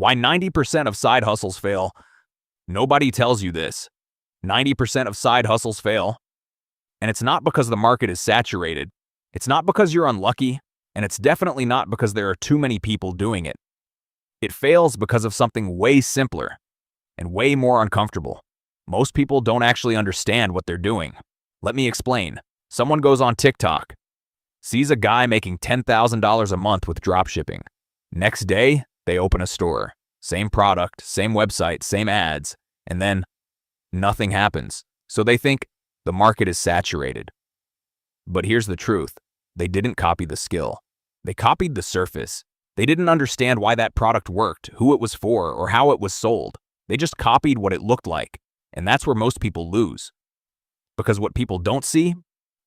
Why 90% of side hustles fail. Nobody tells you this. 90% of side hustles fail. And it's not because the market is saturated. It's not because you're unlucky. And it's definitely not because there are too many people doing it. It fails because of something way simpler and way more uncomfortable. Most people don't actually understand what they're doing. Let me explain. Someone goes on TikTok, sees a guy making $10,000 a month with dropshipping. Next day, they open a store. Same product, same website, same ads, and then nothing happens. So they think the market is saturated. But here's the truth. They didn't copy the skill. They copied the surface. They didn't understand why that product worked, who it was for, or how it was sold. They just copied what it looked like. And that's where most people lose. Because what people don't see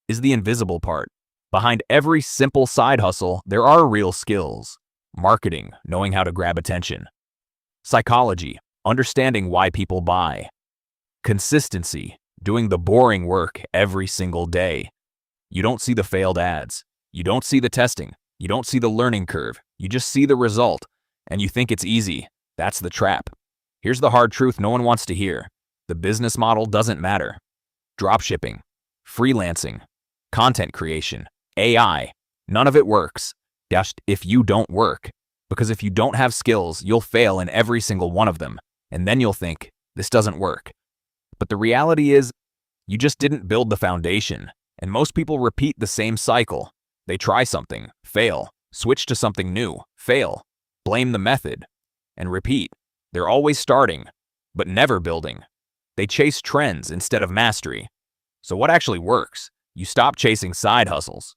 is the invisible part. Behind every simple side hustle, there are real skills. Marketing, knowing how to grab attention. Psychology, understanding why people buy. Consistency, doing the boring work every single day. You don't see the failed ads. You don't see the testing. You don't see the learning curve. You just see the result, and you think it's easy. That's the trap. Here's the hard truth no one wants to hear. The business model doesn't matter. Dropshipping, freelancing, content creation, AI, none of it works. Just if you don't work. Because if you don't have skills, you'll fail in every single one of them, and then you'll think, this doesn't work. But the reality is, you just didn't build the foundation, and most people repeat the same cycle. They try something, fail, switch to something new, fail, blame the method, and repeat. They're always starting, but never building. They chase trends instead of mastery. So what actually works? You stop chasing side hustles,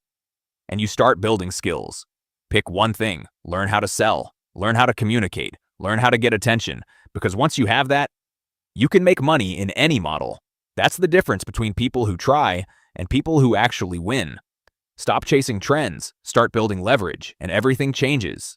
and you start building skills. Pick one thing, learn how to sell, learn how to communicate, learn how to get attention, because once you have that, you can make money in any model. That's the difference between people who try and people who actually win. Stop chasing trends, start building leverage, and everything changes.